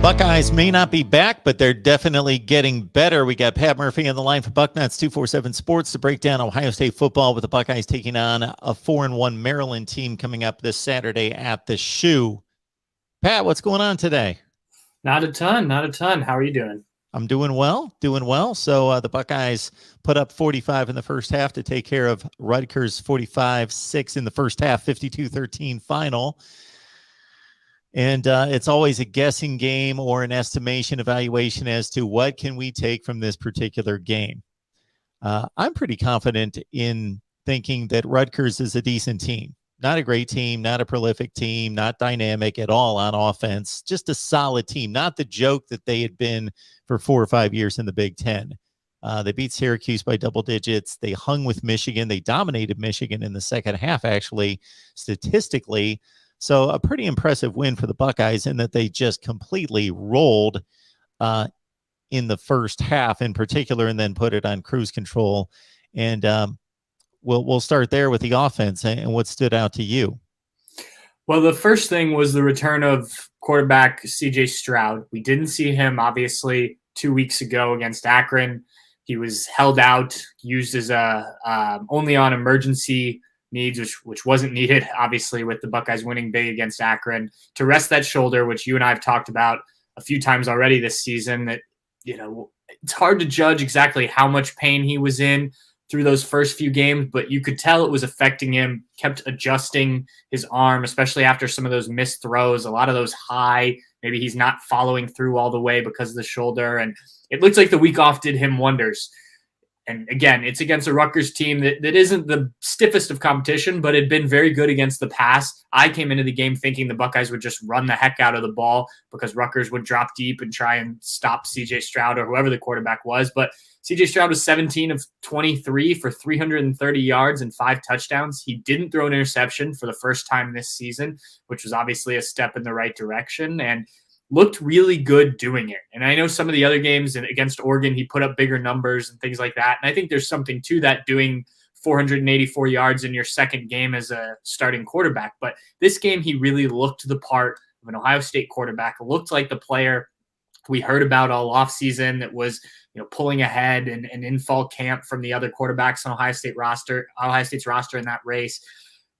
Buckeyes may not be back, but they're definitely getting better. We got Pat Murphy on the line for Bucknuts 247 Sports to break down Ohio State football, with the Buckeyes taking on a 4-1 Maryland team coming up this Saturday at the Shoe. Pat, what's going on today? Not a ton. How are you doing? I'm doing well. So the Buckeyes put up 45 in the first half to take care of Rutgers 45-6 in the first half, 52-13 final. And it's always a guessing game or an estimation evaluation as to what can we take from this particular game. I'm pretty confident in thinking that Rutgers is a decent team. Not a great team, not a prolific team, not dynamic at all on offense, just a solid team, not the joke that they had been for 4 or 5 years in the Big Ten. They beat Syracuse by double digits. They hung with Michigan. They dominated Michigan in the second half, actually, statistically. So a pretty impressive win for the Buckeyes in that they just completely rolled in the first half in particular, and then put it on cruise control. And we'll start there with the offense and what stood out to you. Well, the first thing was the return of quarterback CJ Stroud. We didn't see him, obviously, 2 weeks ago against Akron. He was held out, used as only on emergency needs, which wasn't needed, obviously, with the Buckeyes winning big against Akron, to rest that shoulder, which you and I have talked about a few times already this season. That, it's hard to judge exactly how much pain he was in through those first few games, but you could tell it was affecting him, kept adjusting his arm, especially after some of those missed throws, a lot of those high, maybe he's not following through all the way because of the shoulder. And it looks like the week off did him wonders. And again, it's against a Rutgers team that isn't the stiffest of competition, but had been very good against the pass. I came into the game thinking the Buckeyes would just run the heck out of the ball because Rutgers would drop deep and try and stop CJ Stroud or whoever the quarterback was. But CJ Stroud was 17 of 23 for 330 yards and 5 touchdowns. He didn't throw an interception for the first time this season, which was obviously a step in the right direction, and looked really good doing it. And I know some of the other games against Oregon, he put up bigger numbers and things like that. And I think there's something to that, doing 484 yards in your second game as a starting quarterback. But this game, he really looked the part of an Ohio State quarterback, looked like the player we heard about all offseason that was, pulling ahead and in fall camp from the other quarterbacks on Ohio State's roster in that race.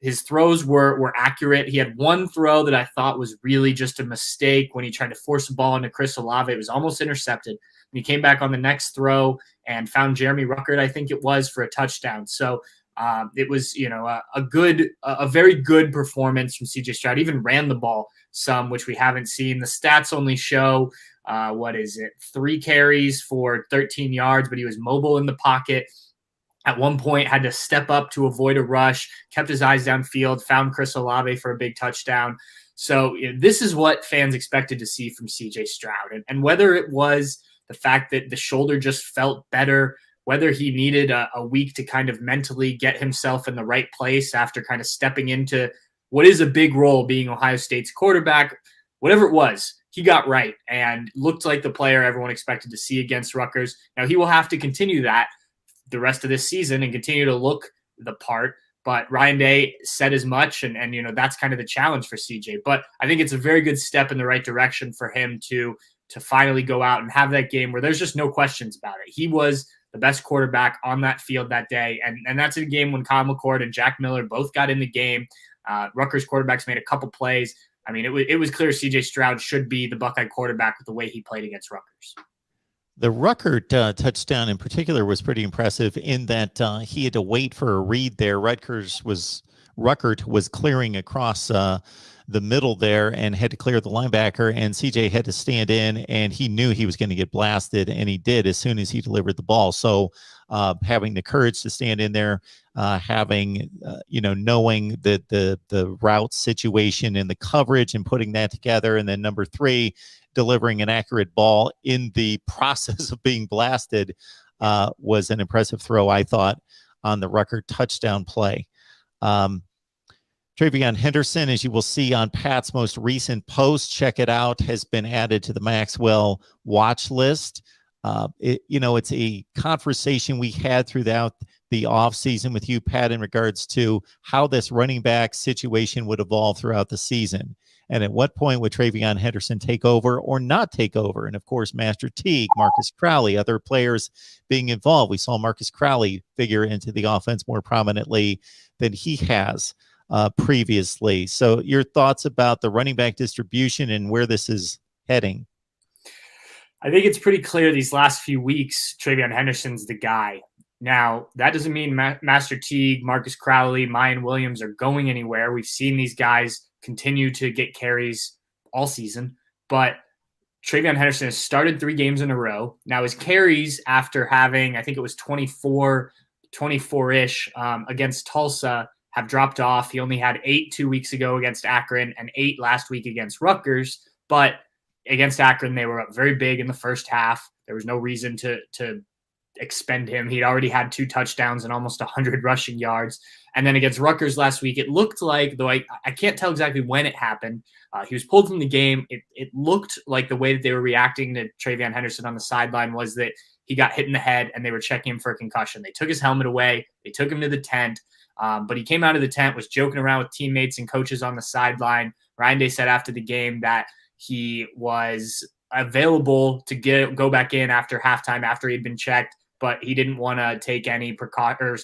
His throws were accurate. He had one throw that I thought was really just a mistake when he tried to force the ball into Chris Olave. It was almost intercepted. And he came back on the next throw and found Jeremy Ruckert, I think it was, for a touchdown. So it was, a very good performance from CJ Stroud. Even ran the ball some, which we haven't seen. The stats only show 3 carries for 13 yards, but he was mobile in the pocket. At one point, had to step up to avoid a rush, kept his eyes downfield, found Chris Olave for a big touchdown. So this is what fans expected to see from CJ Stroud. And whether it was the fact that the shoulder just felt better, whether he needed a week to kind of mentally get himself in the right place after kind of stepping into what is a big role being Ohio State's quarterback, whatever it was, he got right and looked like the player everyone expected to see against Rutgers. Now, he will have to continue that the rest of this season and continue to look the part. But Ryan Day said as much, and that's kind of the challenge for CJ. But I think it's a very good step in the right direction for him to finally go out and have that game where there's just no questions about it. He was the best quarterback on that field that day, and that's in a game when Kyle McCord and Jack Miller both got in the game. Rutgers quarterbacks made a couple plays. I mean, it was clear CJ Stroud should be the Buckeye quarterback with the way he played against Rutgers. The Ruckert touchdown in particular was pretty impressive in that he had to wait for a read there. Ruckert was clearing across the middle there and had to clear the linebacker, and CJ had to stand in, and he knew he was going to get blasted, and he did as soon as he delivered the ball. So having the courage to stand in there, knowing that the route situation and the coverage and putting that together, and then number 3, delivering an accurate ball in the process of being blasted was an impressive throw, I thought, on the Ruckert touchdown play. Trayvon Henderson, as you will see on Pat's most recent post, check it out, has been added to the Maxwell watch list. It's a conversation we had throughout the offseason with you, Pat, in regards to how this running back situation would evolve throughout the season. And at what point would Trayvon Henderson take over or not take over? And of course, Master Teague, Marcus Crowley, other players being involved. We saw Marcus Crowley figure into the offense more prominently than he has previously. So your thoughts about the running back distribution and where this is heading? I think it's pretty clear these last few weeks, Trayvon Henderson's the guy. Now, that doesn't mean Master Teague, Marcus Crowley, Mayan Williams are going anywhere. We've seen these guys continue to get carries all season, but Trayvon Henderson has started 3 games in a row. Now, his carries after having, I think it was 24-ish against Tulsa have dropped off. He only had 8 2 weeks ago against Akron and 8 last week against Rutgers, but against Akron, they were up very big in the first half. There was no reason to expend him. He'd already had 2 touchdowns and almost 100 rushing yards. And then against Rutgers last week, it looked like, though I can't tell exactly when it happened, he was pulled from the game. It looked like the way that they were reacting to Trayvon Henderson on the sideline was that he got hit in the head and they were checking him for a concussion. They took his helmet away. They took him to the tent. But he came out of the tent, was joking around with teammates and coaches on the sideline. Ryan Day said after the game that he was available to go back in after halftime after he'd been checked, but he didn't want to take any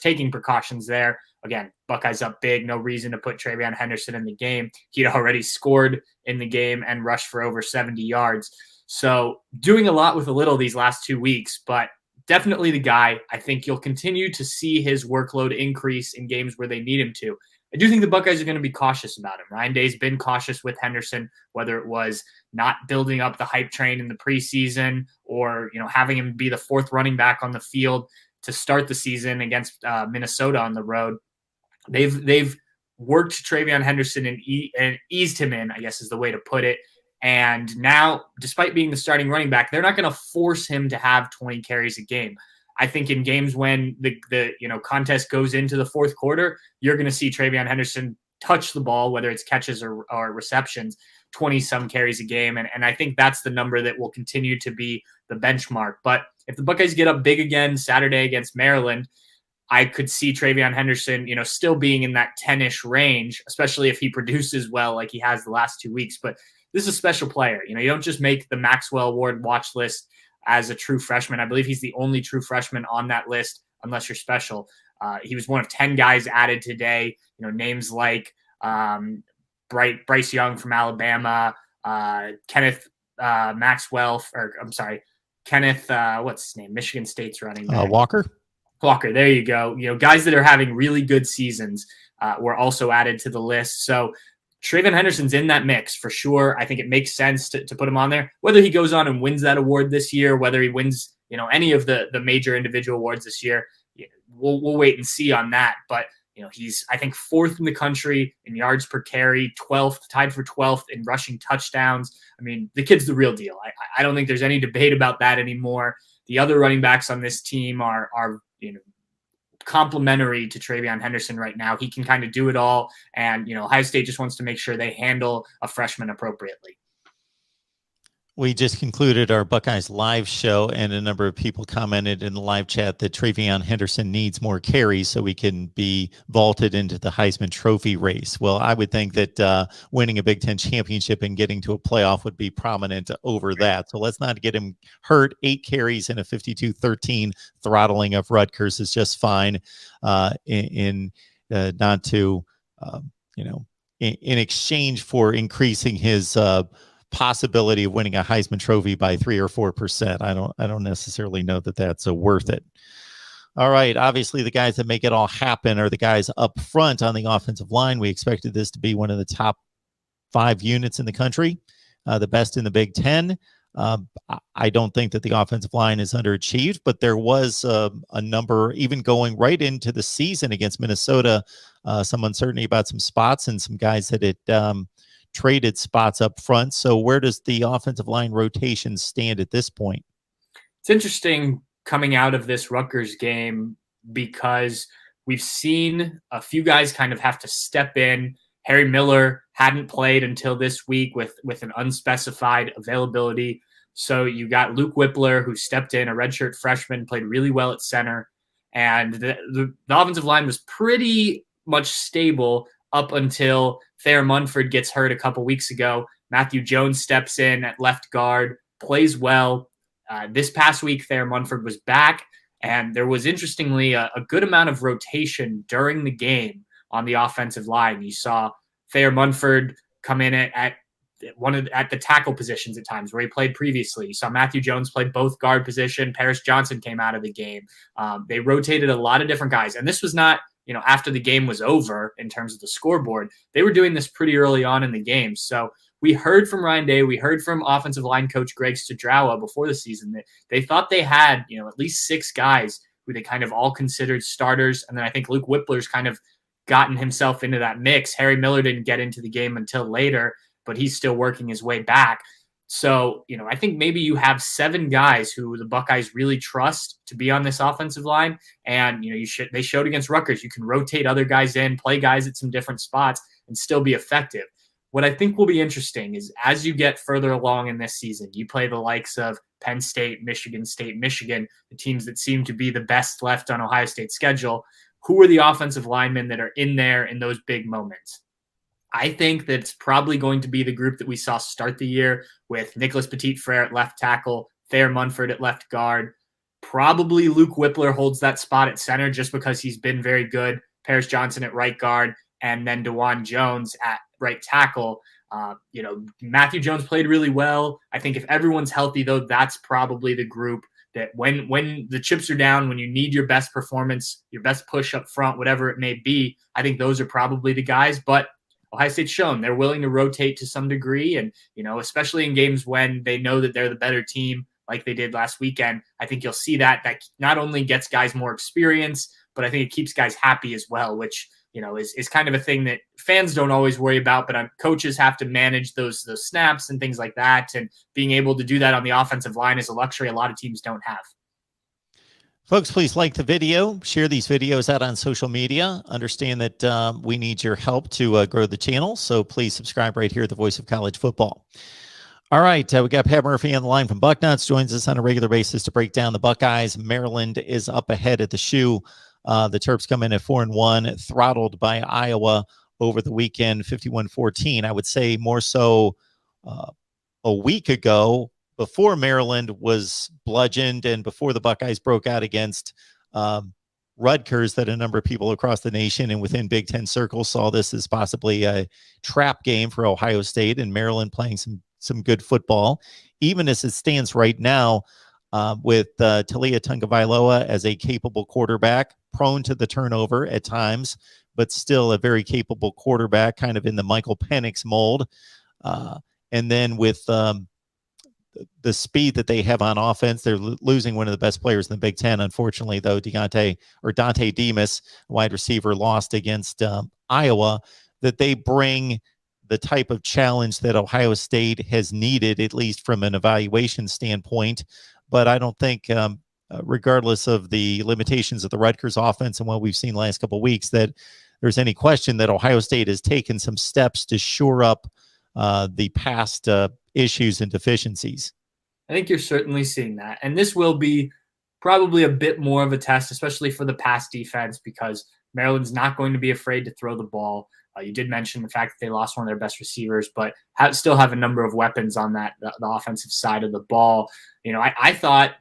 taking precautions there. Again, Buckeyes up big, no reason to put Trayvon Henderson in the game. He'd already scored in the game and rushed for over 70 yards. So doing a lot with a little these last 2 weeks, but definitely the guy. I think you'll continue to see his workload increase in games where they need him to. I do think the Buckeyes are going to be cautious about him. Ryan Day's been cautious with Henderson, whether it was not building up the hype train in the preseason or, having him be the 4th running back on the field to start the season against Minnesota on the road. They've worked Trayvon Henderson and eased him in, I guess is the way to put it. And now, despite being the starting running back, they're not going to force him to have 20 carries a game. I think in games when the contest goes into the 4th quarter, you're going to see Trayvon Henderson touch the ball, whether it's catches or receptions, 20-some carries a game. And I think that's the number that will continue to be the benchmark. But if the Buckeyes get up big again Saturday against Maryland, I could see Trayvon Henderson, still being in that 10-ish range, especially if he produces well like he has the last 2 weeks. But this is a special player. You don't just make the Maxwell Award watch list as a true freshman. I believe he's the only true freshman on that list, unless you're special. He was one of 10 guys added today. Names like Bryce Young from Alabama, Kenneth Maxwell, Kenneth, what's his name? Michigan State's running back. Walker, there you go. Guys that are having really good seasons were also added to the list. So Trayvon Henderson's in that mix for sure. I think it makes sense to put him on there. Whether he goes on and wins that award this year, whether he wins, any of the major individual awards this year, we'll wait and see on that. But he's, I think, 4th in the country in yards per carry, 12th, tied for 12th in rushing touchdowns. I mean, the kid's the real deal. I don't think there's any debate about that anymore. The other running backs on this team are complementary to Trayvon Henderson right now. He can kind of do it all. And, Ohio State just wants to make sure they handle a freshman appropriately. We just concluded our Buckeyes live show, and a number of people commented in the live chat that Trayvon Henderson needs more carries so we can be vaulted into the Heisman Trophy race. Well, I would think that winning a Big Ten championship and getting to a playoff would be prominent over that. So let's not get him hurt. 8 carries and a 52-13 throttling of Rutgers is just fine. In exchange for increasing his possibility of winning a Heisman Trophy by 3 or 4%. I don't necessarily know that that's worth it. All right. Obviously, the guys that make it all happen are the guys up front on the offensive line. We expected this to be one of the top 5 units in the country, the best in the Big Ten. I don't think that the offensive line is underachieved, but there was a number, even going right into the season against Minnesota, some uncertainty about some spots and some guys that it traded spots up front. So where does the offensive line rotation stand at this point? It's interesting coming out of this Rutgers game because we've seen a few guys kind of have to step in. Harry Miller hadn't played until this week with an unspecified availability. So you got Luke Whippler, who stepped in, a redshirt freshman, played really well at center. And the offensive line was pretty much stable up until Thayer Munford gets hurt a couple weeks ago. Matthew Jones steps in at left guard, plays well. This past week, Thayer Munford was back, and there was, interestingly, a good amount of rotation during the game on the offensive line. You saw Thayer Munford come in at the tackle positions at times where he played previously. You saw Matthew Jones played both guard position. Paris Johnson came out of the game. They rotated a lot of different guys, and this was not, after the game was over in terms of the scoreboard. They were doing this pretty early on in the game. So we heard from Ryan Day, we heard from offensive line coach Greg Studrawa before the season that they thought they had, at least 6 guys who they kind of all considered starters. And then I think Luke Whippler's kind of gotten himself into that mix. Harry Miller didn't get into the game until later, but he's still working his way back. So, I think maybe you have 7 guys who the Buckeyes really trust to be on this offensive line. And, they showed against Rutgers, you can rotate other guys in, play guys at some different spots and still be effective. What I think will be interesting is as you get further along in this season, you play the likes of Penn State, Michigan, the teams that seem to be the best left on Ohio State's schedule. Who are the offensive linemen that are in there in those big moments? I think that it's probably going to be the group that we saw start the year with Nicholas Petit-Frere at left tackle, Thayer Munford at left guard. Probably Luke Whippler holds that spot at center just because he's been very good. Paris Johnson at right guard, and then DeJuan Jones at right tackle. Matthew Jones played really well. I think if everyone's healthy, though, that's probably the group that when the chips are down, when you need your best performance, your best push up front, whatever it may be, I think those are probably the guys. But Ohio State's shown they're willing to rotate to some degree. And, especially in games when they know that they're the better team, like they did last weekend, I think you'll see that not only gets guys more experience, but I think it keeps guys happy as well, which, is kind of a thing that fans don't always worry about, but coaches have to manage those snaps and things like that. And being able to do that on the offensive line is a luxury a lot of teams don't have. Folks, please like the video, share these videos out on social media. Understand that we need your help to grow the channel, so please subscribe right here at the Voice of College Football. All right, we got Pat Murphy on the line from Bucknuts, joins us on a regular basis to break down the Buckeyes. Maryland is up ahead at the shoe. The Terps come in at 4-1, throttled by Iowa over the weekend, 51-14. I would say more so a week ago, before Maryland was bludgeoned and before the Buckeyes broke out against Rutgers, that a number of people across the nation and within Big Ten circles saw this as possibly a trap game for Ohio State, and Maryland playing some good football. Even as it stands right now, with Talia Tagovailoa as a capable quarterback, prone to the turnover at times, but still a very capable quarterback, kind of in the Michael Penix mold. And then with the speed that they have on offense, they're losing one of the best players in the Big Ten. Unfortunately, though, Dante Demas, wide receiver, lost against Iowa. That they bring the type of challenge that Ohio State has needed, at least from an evaluation standpoint. But I don't think, regardless of the limitations of the Rutgers offense and what we've seen the last couple of weeks, that there's any question that Ohio State has taken some steps to shore up the past issues and deficiencies. I think you're certainly seeing that. And this will be probably a bit more of a test, especially for the pass defense, because Maryland's not going to be afraid to throw the ball. You did mention the fact that they lost one of their best receivers, but still have a number of weapons on the offensive side of the ball. I thought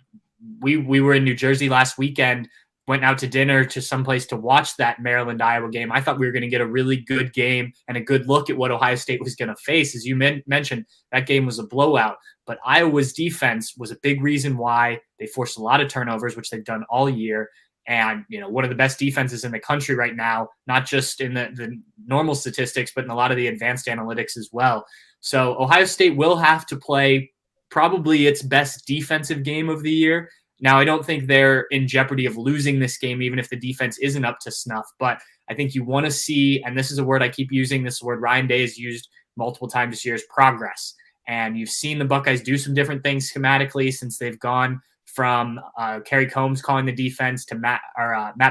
we were in New Jersey last weekend, went out to dinner to someplace to watch that Maryland-Iowa game. I thought we were going to get a really good game and a good look at what Ohio State was going to face. As you mentioned, that game was a blowout, but Iowa's defense was a big reason why they forced a lot of turnovers, which they've done all year. And, one of the best defenses in the country right now, not just in the normal statistics, but in a lot of the advanced analytics as well. So Ohio State will have to play probably its best defensive game of the year. Now, I don't think they're in jeopardy of losing this game, even if the defense isn't up to snuff. But I think you want to see, and this is a word I keep using, this word Ryan Day has used multiple times this year, is progress. And you've seen the Buckeyes do some different things schematically since they've gone from Kerry Combs calling the defense to Matt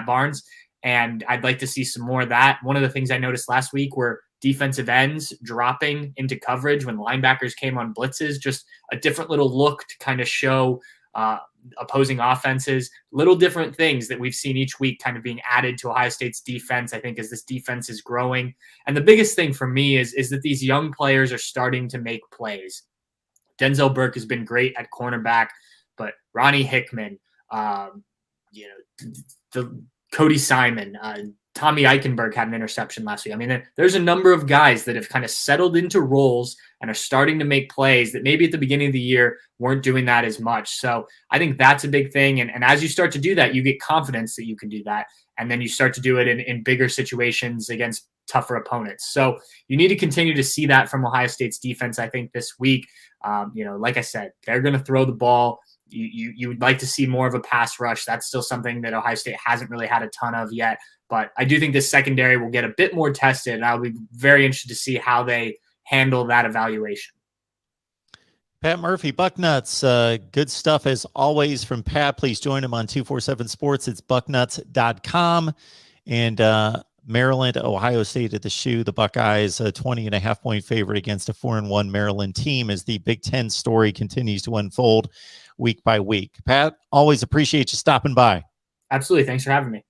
Barnes. And I'd like to see some more of that. One of the things I noticed last week were defensive ends dropping into coverage when linebackers came on blitzes, just a different little look to kind of show opposing offenses, little different things that we've seen each week kind of being added to Ohio State's defense, I think, as this defense is growing. And the biggest thing for me is that these young players are starting to make plays. Denzel Burke has been great at cornerback, but Ronnie Hickman, the Cody Simon, Tommy Eichenberg had an interception last week. I mean, there's a number of guys that have kind of settled into roles and are starting to make plays that maybe at the beginning of the year weren't doing that as much. So I think that's a big thing. And as you start to do that, you get confidence that you can do that. And then you start to do it in bigger situations against tougher opponents. So you need to continue to see that from Ohio State's defense, I think, this week. Like I said, they're going to throw the ball. You would like to see more of a pass rush. That's still something that Ohio State hasn't really had a ton of yet. But I do think this secondary will get a bit more tested, and I'll be very interested to see how they handle that evaluation. Pat Murphy, Bucknuts, good stuff as always from Pat. Please join him on 247 Sports. It's bucknuts.com. And Maryland, Ohio State at the shoe. The Buckeyes, a 20.5-point favorite against a 4-1 Maryland team as the Big Ten story continues to unfold week by week. Pat, always appreciate you stopping by. Absolutely. Thanks for having me.